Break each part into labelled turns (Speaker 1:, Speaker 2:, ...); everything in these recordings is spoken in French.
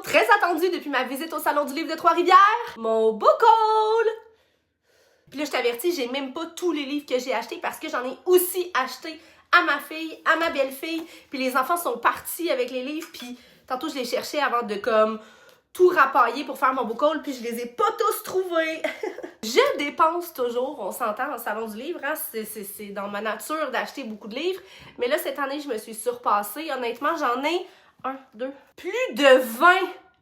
Speaker 1: très attendu depuis ma visite au Salon du Livre de Trois-Rivières, mon book haul! Puis là, je t'avertis, j'ai même pas tous les livres que j'ai achetés parce que j'en ai aussi acheté à ma fille, à ma belle-fille, puis les enfants sont partis avec les livres, puis tantôt je les cherchais avant de comme tout rapailler pour faire mon book haul, puis je les ai pas tous trouvés. Je dépense toujours, on s'entend, au Salon du Livre, hein? C'est dans ma nature d'acheter beaucoup de livres, mais là, cette année, je me suis surpassée. Honnêtement, j'en ai plus de 20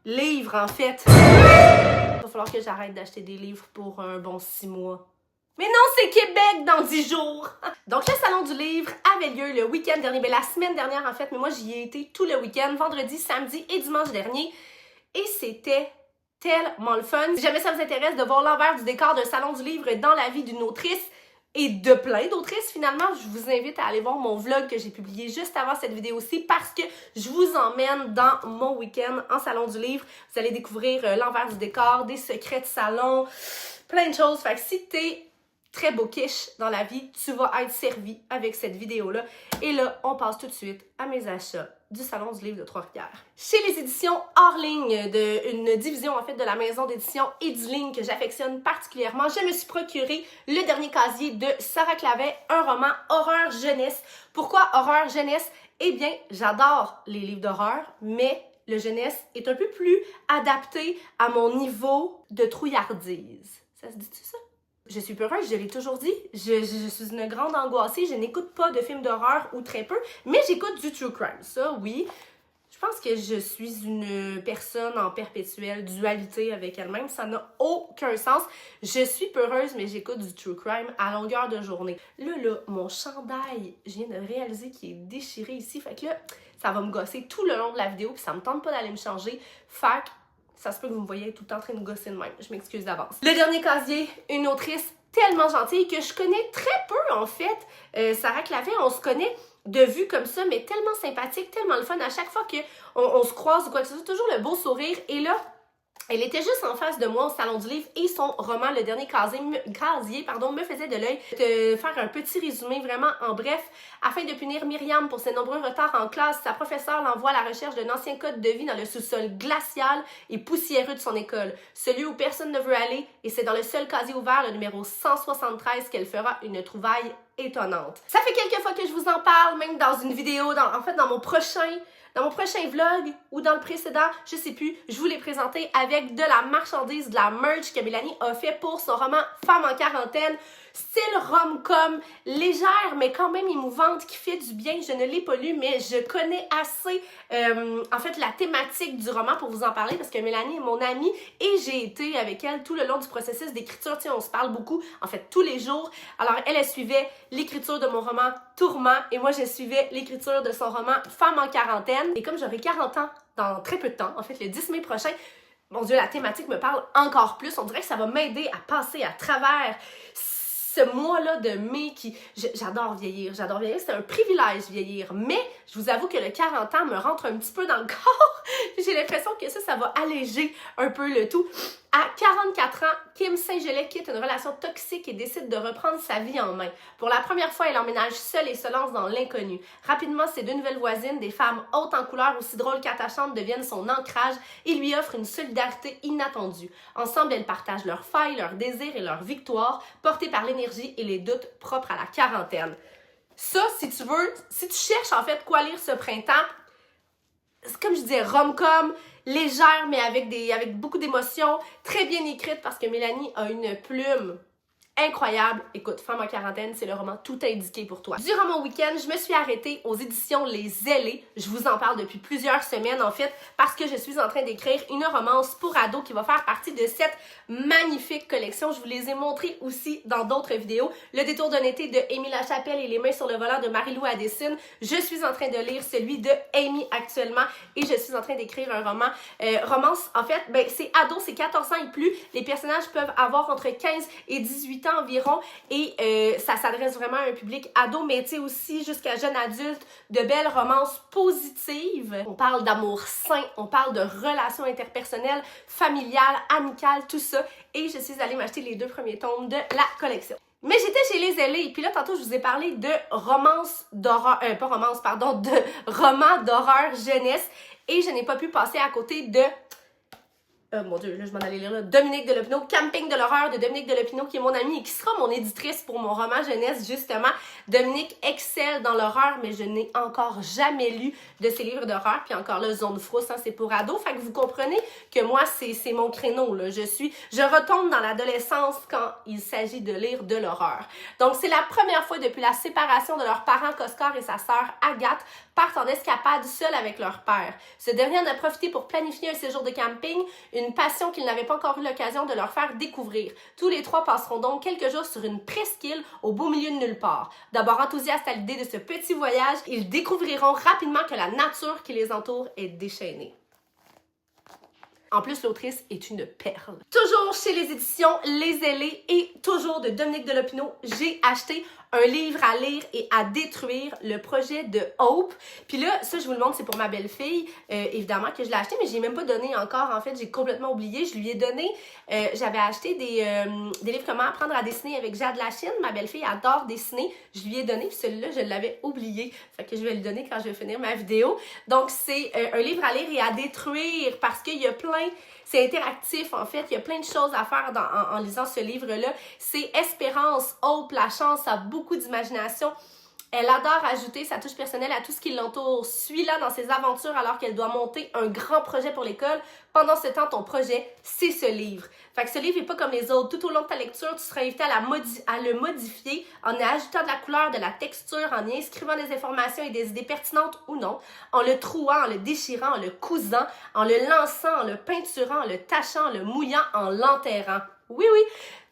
Speaker 1: livres, en fait. Il va falloir que j'arrête d'acheter des livres pour un bon 6 mois. Mais non, c'est Québec dans 10 jours! Donc, le Salon du Livre avait lieu le week-end dernier, la semaine dernière, en fait, mais moi, j'y ai été tout le week-end, vendredi, samedi et dimanche dernier. Et c'était tellement le fun. Si jamais ça vous intéresse de voir l'envers du décor d'un Salon du Livre dans la vie d'une autrice et de plein d'autrices, finalement, je vous invite à aller voir mon vlog que j'ai publié juste avant cette vidéo-ci parce que je vous emmène dans mon week-end en Salon du Livre. Vous allez découvrir l'envers du décor, des secrets de salon, plein de choses. Fait que si t'es très bookish dans la vie, tu vas être servi avec cette vidéo-là. Et là, on passe tout de suite à mes achats du Salon du Livre de Trois-Rivières. Chez les éditions Hors Ligne, une division en fait de la maison d'édition Ediligne que j'affectionne particulièrement, je me suis procuré Le Dernier Casier de Sarah Clavet, un roman horreur jeunesse. Pourquoi horreur jeunesse? Eh bien, j'adore les livres d'horreur, mais le jeunesse est un peu plus adapté à mon niveau de trouillardise. Ça se dit-tu ça? Je suis peureuse, je l'ai toujours dit, je suis une grande angoissée, je n'écoute pas de films d'horreur ou très peu, mais j'écoute du true crime, ça oui. Je pense que je suis une personne en perpétuelle dualité avec elle-même, ça n'a aucun sens. Je suis peureuse, mais j'écoute du true crime à longueur de journée. Là, mon chandail, je viens de réaliser qu'il est déchiré ici, fait que là, ça va me gosser tout le long de la vidéo, puis ça me tente pas d'aller me changer, fait que ça se peut que vous me voyez tout le temps en train de gosser de même. Je m'excuse d'avance. Le Dernier Casier, une autrice tellement gentille que je connais très peu en fait. Sarah Clavet, on se connaît de vue comme ça, mais tellement sympathique, tellement le fun. À chaque fois qu'on se croise ou quoi que ce soit, toujours le beau sourire. Et là, elle était juste en face de moi au Salon du Livre et son roman Le Dernier Casier me faisait de l'œil. De faire un petit résumé vraiment en bref. Afin de punir Myriam pour ses nombreux retards en classe, sa professeure l'envoie à la recherche d'un ancien code de vie dans le sous-sol glacial et poussiéreux de son école. Celui où personne ne veut aller, et c'est dans le seul casier ouvert, le numéro 173, qu'elle fera une trouvaille étonnante. Ça fait quelques fois que je vous en parle, même dans une vidéo, dans mon prochain vlog ou dans le précédent, je sais plus, je vous l'ai présenté avec de la marchandise, de la merch que Mélanie a fait pour son roman Femme en quarantaine. Style rom-com, légère mais quand même émouvante, qui fait du bien. Je ne l'ai pas lu, mais je connais assez en fait la thématique du roman pour vous en parler parce que Mélanie est mon amie et j'ai été avec elle tout le long du processus d'écriture. Tu sais, on se parle beaucoup, en fait tous les jours. Alors elle suivait l'écriture de mon roman Tourment et moi je suivais l'écriture de son roman Femme en quarantaine. Et comme j'aurai 40 ans dans très peu de temps, en fait le 10 mai prochain, mon Dieu, la thématique me parle encore plus. On dirait que ça va m'aider à passer à travers ce mois-là de mai qui... J'adore vieillir, c'est un privilège vieillir, mais je vous avoue que le 40 ans me rentre un petit peu dans le corps. J'ai l'impression que ça va alléger un peu le tout. À 44 ans, Kim Saint-Gelais quitte une relation toxique et décide de reprendre sa vie en main. Pour la première fois, elle emménage seule et se lance dans l'inconnu. Rapidement, ses deux nouvelles voisines, des femmes hautes en couleur aussi drôles qu'attachantes, deviennent son ancrage et lui offrent une solidarité inattendue. Ensemble, elles partagent leurs failles, leurs désirs et leurs victoires, portées par l'énergie et les doutes propres à la quarantaine. Ça, si tu cherches en fait quoi lire ce printemps, c'est comme je disais, rom-com, légère mais avec beaucoup d'émotions, très bien écrite parce que Mélanie a une plume incroyable. Écoute, Femme en quarantaine, c'est le roman tout indiqué pour toi. Durant mon week-end, je me suis arrêtée aux éditions Les Ailés. Je vous en parle depuis plusieurs semaines, en fait, parce que je suis en train d'écrire une romance pour ados qui va faire partie de cette magnifique collection. Je vous les ai montrées aussi dans d'autres vidéos. Le détour d'un été de Amy Lachapelle et Les mains sur le volant de Marie-Lou Addison. Je suis en train de lire celui de Amy actuellement et je suis en train d'écrire un roman. Romance, en fait, c'est ado, c'est 14 ans et plus. Les personnages peuvent avoir entre 15 et 18 ans environ et ça s'adresse vraiment à un public ado, mais tu sais aussi jusqu'à jeune adulte, de belles romances positives. On parle d'amour sain, on parle de relations interpersonnelles, familiales, amicales, tout ça. Et je suis allée m'acheter les 2 premiers tomes de la collection. Mais j'étais chez Les Ailés, et puis là, tantôt, je vous ai parlé de romance d'horreur, de romans d'horreur jeunesse, et je n'ai pas pu passer à côté de mon Dieu, là, je m'en allais lire là. Dominique Delopineau, Camping de l'horreur de Dominique Delopineau, qui est mon amie et qui sera mon éditrice pour mon roman jeunesse, justement. Dominique excelle dans l'horreur, mais je n'ai encore jamais lu de ses livres d'horreur. Puis encore là, Zone Frousse, hein, c'est pour ados. Fait que vous comprenez que moi, c'est mon créneau, là. Je retombe dans l'adolescence quand il s'agit de lire de l'horreur. Donc, c'est la première fois depuis la séparation de leurs parents, Coscar et sa sœur Agathe, partent en escapade seuls avec leur père. Ce dernier en a profité pour planifier un séjour de camping, une passion qu'ils n'avaient pas encore eu l'occasion de leur faire découvrir. Tous les trois passeront donc quelques jours sur une presqu'île au beau milieu de nulle part. D'abord enthousiastes à l'idée de ce petit voyage, ils découvriront rapidement que la nature qui les entoure est déchaînée. En plus, l'autrice est une perle. Toujours chez les éditions Les Ailés et toujours de Dominique Delopineau, j'ai acheté un livre à lire et à détruire, le projet de Hope. Puis là, ça, je vous le montre, c'est pour ma belle-fille, évidemment, que je l'ai acheté, mais je l'ai même pas donné encore, en fait, j'ai complètement oublié. Je lui ai donné, j'avais acheté des livres Comment apprendre à dessiner avec Jade Lachine. Ma belle-fille adore dessiner. Je lui ai donné, puis celui-là, je l'avais oublié. Fait que je vais le donner quand je vais finir ma vidéo. Donc, c'est un livre à lire et à détruire parce qu'il y a plein... C'est interactif, en fait. Il y a plein de choses à faire en lisant ce livre-là. C'est Espérance, Hope, la chance, ça a beaucoup d'imagination. Elle adore ajouter sa touche personnelle à tout ce qui l'entoure. Suis-la dans ses aventures alors qu'elle doit monter un grand projet pour l'école. Pendant ce temps, ton projet, c'est ce livre. Fait que ce livre n'est pas comme les autres. Tout au long de ta lecture, tu seras invité à le modifier en y ajoutant de la couleur, de la texture, en y inscrivant des informations et des idées pertinentes ou non, en le trouant, en le déchirant, en le cousant, en le lançant, en le peinturant, en le tachant, en le mouillant, en l'enterrant. Oui, oui.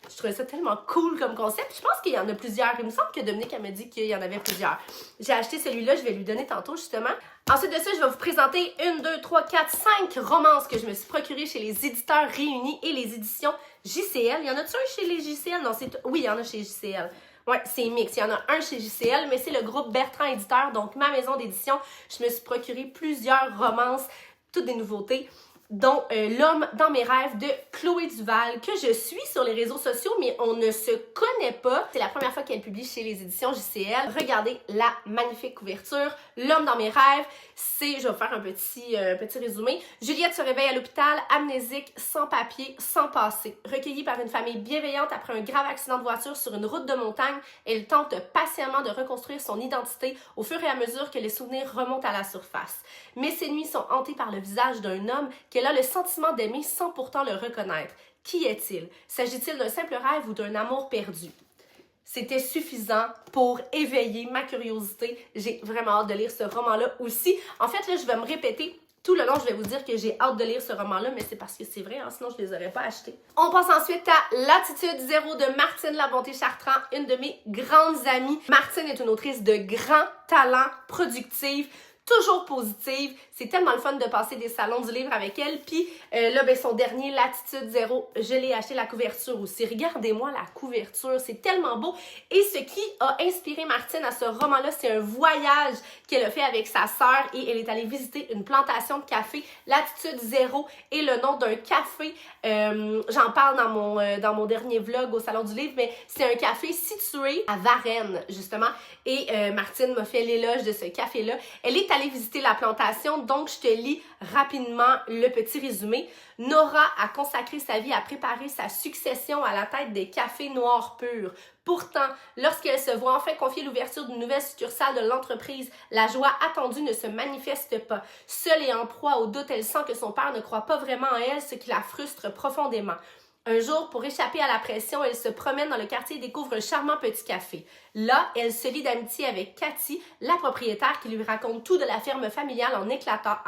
Speaker 1: Je trouvais ça tellement cool comme concept. Je pense qu'il y en a plusieurs. Il me semble que Dominique m'a dit qu'il y en avait plusieurs. J'ai acheté celui-là, je vais lui donner tantôt justement. Ensuite de ça, je vais vous présenter 1, 2, 3, 4, 5 romances que je me suis procurées chez les éditeurs réunis et les éditions JCL. Il y en a-tu un chez les JCL? Non, c'est... Oui, il y en a chez JCL. Ouais, c'est mix. Il y en a un chez JCL, mais c'est le groupe Bertrand Éditeur, donc ma maison d'édition. Je me suis procuré plusieurs romances, toutes des nouveautés, dont L'homme dans mes rêves de Chloé Duval, que je suis sur les réseaux sociaux, mais on ne se connaît pas. C'est la première fois qu'elle publie chez les éditions JCL. Regardez la magnifique couverture. L'homme dans mes rêves, c'est, je vais vous faire un petit résumé. Juliette se réveille à l'hôpital, amnésique, sans papier, sans passé. Recueillie par une famille bienveillante après un grave accident de voiture sur une route de montagne, elle tente patiemment de reconstruire son identité au fur et à mesure que les souvenirs remontent à la surface. Mais ses nuits sont hantées par le visage d'un homme qu'elle a le sentiment d'aimer sans pourtant le reconnaître. Qui est-il? S'agit-il d'un simple rêve ou d'un amour perdu? C'était suffisant pour éveiller ma curiosité. J'ai vraiment hâte de lire ce roman-là aussi. En fait, là, je vais me répéter. Tout le long, je vais vous dire que j'ai hâte de lire ce roman-là, mais c'est parce que c'est vrai, hein, sinon je ne les aurais pas achetés. On passe ensuite à Latitude Zéro de Martine Labonté-Chartrand, une de mes grandes amies. Martine est une autrice de grand talent, productive, toujours positive. C'est tellement le fun de passer des salons du livre avec elle. Puis là, ben, son dernier, Latitude Zéro, je l'ai acheté la couverture aussi. Regardez-moi la couverture, c'est tellement beau. Et ce qui a inspiré Martine à ce roman-là, c'est un voyage qu'elle a fait avec sa sœur et elle est allée visiter une plantation de café. Latitude Zéro est le nom d'un café. J'en parle dans mon dernier vlog au Salon du Livre, mais c'est un café situé à Varennes, justement. Et Martine m'a fait l'éloge de ce café-là. Elle est allée visiter la plantation, donc je te lis rapidement le petit résumé. Nora a consacré sa vie à préparer sa succession à la tête des cafés noirs purs. Pourtant, lorsqu'elle se voit enfin confier l'ouverture d'une nouvelle succursale de l'entreprise, la joie attendue ne se manifeste pas. Seule et en proie au doute, elle sent que son père ne croit pas vraiment en elle, ce qui la frustre profondément. Un jour, pour échapper à la pression, elle se promène dans le quartier et découvre un charmant petit café. Là, elle se lie d'amitié avec Cathy, la propriétaire, qui lui raconte tout de la ferme familiale en Équateur,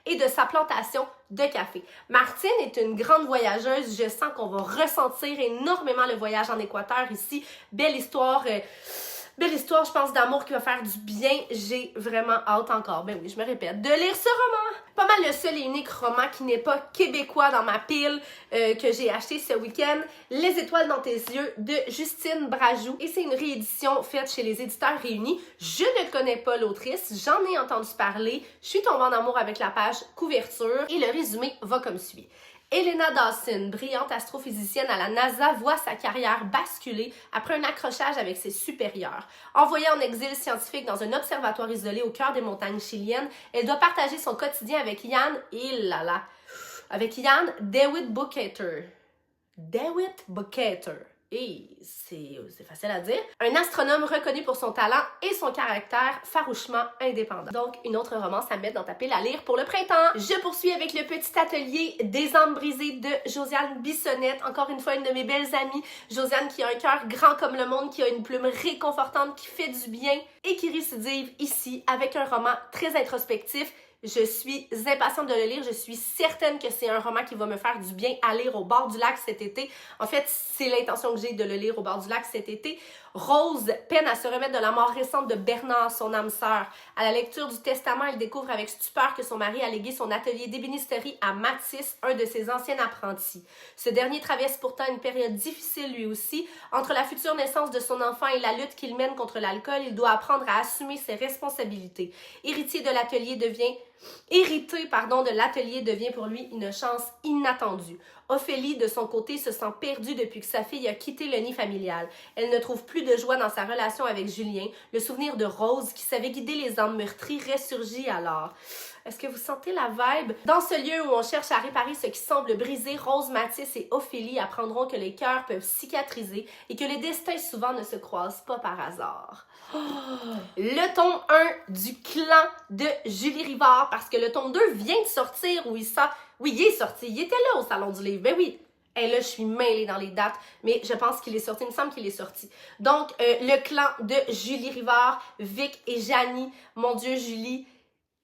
Speaker 1: et de sa plantation de café. Martine est une grande voyageuse. Je sens qu'on va ressentir énormément le voyage en Équateur ici. Belle histoire, je pense, d'amour qui va faire du bien. J'ai vraiment hâte encore, ben oui, je me répète, de lire ce roman. Pas mal le seul et unique roman qui n'est pas québécois dans ma pile que j'ai acheté ce week-end. Les étoiles dans tes yeux de Justine Brajou. Et c'est une réédition faite chez les éditeurs réunis. Je ne connais pas l'autrice, j'en ai entendu parler. Je suis tombée en amour avec la page couverture et le résumé va comme suit. Elena Dawson, brillante astrophysicienne à la NASA, voit sa carrière basculer après un accrochage avec ses supérieurs. Envoyée en exil scientifique dans un observatoire isolé au cœur des montagnes chiliennes, elle doit partager son quotidien avec Yann et avec Jan DeWitt Bukater. DeWitt Bukater. Et c'est facile à dire. Un astronome reconnu pour son talent et son caractère farouchement indépendant. Donc, une autre romance à mettre dans ta pile à lire pour le printemps. Je poursuis avec le petit atelier des âmes brisées de Josiane Bissonnette. Encore une fois, une de mes belles amies. Josiane qui a un cœur grand comme le monde, qui a une plume réconfortante, qui fait du bien et qui récidive ici avec un roman très introspectif. Je suis impatiente de le lire. Je suis certaine que c'est un roman qui va me faire du bien à lire au bord du lac cet été. En fait, c'est l'intention que j'ai de le lire au bord du lac cet été. Rose peine à se remettre de la mort récente de Bernard, son âme sœur. À la lecture du testament, elle découvre avec stupeur que son mari a légué son atelier d'ébénisterie à Mathis, un de ses anciens apprentis. Ce dernier traverse pourtant une période difficile lui aussi. Entre la future naissance de son enfant et la lutte qu'il mène contre l'alcool, il doit apprendre à assumer ses responsabilités. Hérité de l'atelier devient pour lui une chance inattendue. Ophélie, de son côté, se sent perdue depuis que sa fille a quitté le nid familial. Elle ne trouve plus de joie dans sa relation avec Julien. Le souvenir de Rose, qui savait guider les âmes meurtries, ressurgit alors. Est-ce que vous sentez la vibe? Dans ce lieu où on cherche à réparer ce qui semble brisé, Rose, Mathis et Ophélie apprendront que les cœurs peuvent cicatriser et que les destins souvent ne se croisent pas par hasard. Oh! Le tome 1 du clan de Julie Rivard, parce que le tome 2 vient de sortir où il sort. Oui, il est sorti. Il était là au Salon du Livre. Ben oui. Et là, je suis mêlée dans les dates, mais je pense qu'il est sorti. Il me semble qu'il est sorti. Donc, le clan de Julie Rivard, Vic et Janie. Mon Dieu, Julie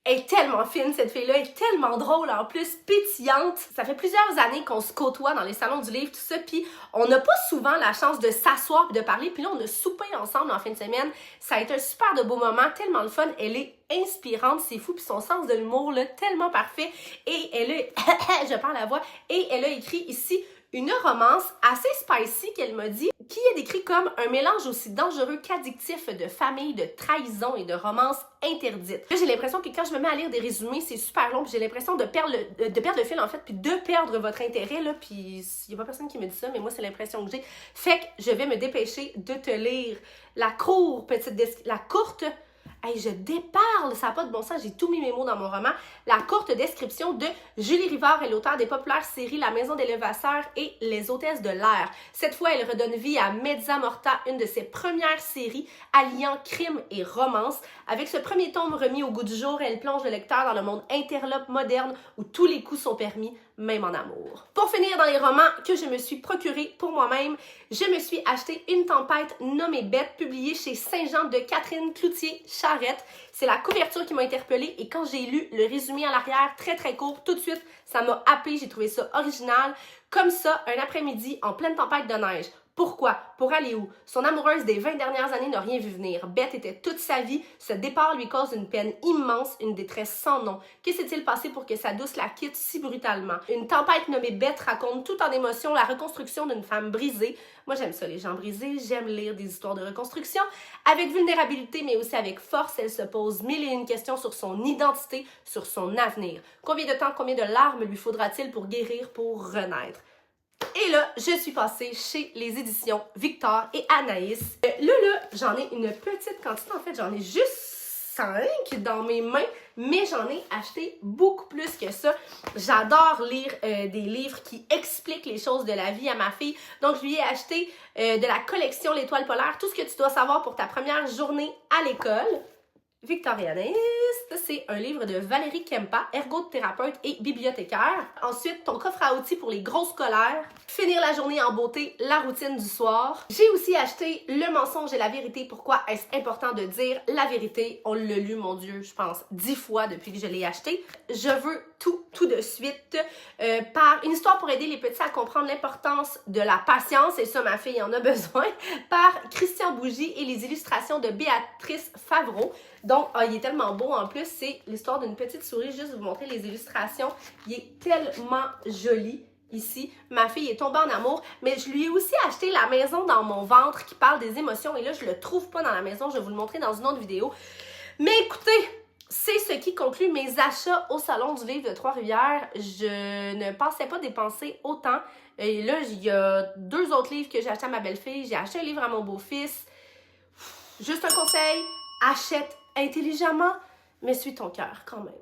Speaker 1: est tellement fine, cette fille-là, est tellement drôle, en plus, pétillante. Ça fait plusieurs années qu'on se côtoie dans les salons du livre, tout ça, puis on n'a pas souvent la chance de s'asseoir et de parler, puis là, on a soupé ensemble en fin de semaine. Ça a été un super de beau moment, tellement le fun. Elle est inspirante, c'est fou, puis son sens de l'humour, là, tellement parfait. Et elle a, je parle à voix, et elle a écrit ici une romance assez spicy qu'elle m'a dit, qui est décrit comme un mélange aussi dangereux qu'addictif de famille, de trahison et de romance interdite. J'ai l'impression que quand je me mets à lire des résumés, c'est super long, puis j'ai l'impression de perdre le fil en fait, puis de perdre votre intérêt, là, puis il n'y a pas personne qui me dit ça, mais moi c'est l'impression que j'ai. Fait que je vais me dépêcher de te lire la courte Hey, je déparle, ça n'a pas de bon sens, j'ai tout mis mes mots dans mon roman. La courte description de Julie Rivard est l'auteure des populaires séries La Maison des Levasseurs et Les Hôtesses de l'air. Cette fois, elle redonne vie à Mezza Morta, une de ses premières séries alliant crime et romance. Avec ce premier tome remis au goût du jour, elle plonge le lecteur dans le monde interlope moderne où tous les coups sont permis, même en amour. Pour finir dans les romans que je me suis procurés pour moi-même, je me suis acheté Une tempête nommée Bête, publiée chez Saint-Jean de Catherine Cloutier-Charette. C'est la couverture qui m'a interpellée et quand j'ai lu le résumé à l'arrière, très très court, tout de suite, ça m'a happée, j'ai trouvé ça original. Comme ça, un après-midi en pleine tempête de neige. Pourquoi? Pour aller où? Son amoureuse des 20 dernières années n'a rien vu venir. Bette était toute sa vie. Ce départ lui cause une peine immense, une détresse sans nom. Que s'est-il passé pour que sa douce la quitte si brutalement? Une tempête nommée Bette raconte tout en émotion la reconstruction d'une femme brisée. Moi, j'aime ça, les gens brisés. J'aime lire des histoires de reconstruction. Avec vulnérabilité, mais aussi avec force, elle se pose mille et une questions sur son identité, sur son avenir. Combien de temps, combien de larmes lui faudra-t-il pour guérir, pour renaître? Et là, je suis passée chez les éditions Victor et Anaïs. Là, j'en ai une petite quantité. En fait, j'en ai juste 5 dans mes mains, mais j'en ai acheté beaucoup plus que ça. J'adore lire des livres qui expliquent les choses de la vie à ma fille. Donc, je lui ai acheté de la collection L'Étoile polaire, tout ce que tu dois savoir pour ta première journée à l'école. Victorianiste, c'est un livre de Valérie Kempa, ergothérapeute et bibliothécaire. Ensuite, ton coffre à outils pour les grosses colères. Finir la journée en beauté, la routine du soir. J'ai aussi acheté Le mensonge et la vérité. Pourquoi est-ce important de dire la vérité? On l'a lu, mon Dieu, je pense 10 fois depuis que je l'ai acheté. Je veux tout de suite par Une histoire pour aider les petits à comprendre l'importance de la patience, et ça, ma fille en a besoin, par Christian Bougie et les illustrations de Béatrice Favreau. Donc, il est tellement beau en plus, c'est l'histoire d'une petite souris, juste vous montrer les illustrations. Il est tellement joli ici. Ma fille est tombée en amour, mais je lui ai aussi acheté La maison dans mon ventre qui parle des émotions, et là, je le trouve pas dans la maison, je vais vous le montrer dans une autre vidéo. Mais écoutez, c'est ce qui conclut mes achats au Salon du Livre de Trois-Rivières. Je ne pensais pas dépenser autant. Et là, il y a 2 autres livres que j'ai achetés à ma belle-fille. J'ai acheté un livre à mon beau-fils. Juste un conseil, achète intelligemment, mais suis ton cœur quand même.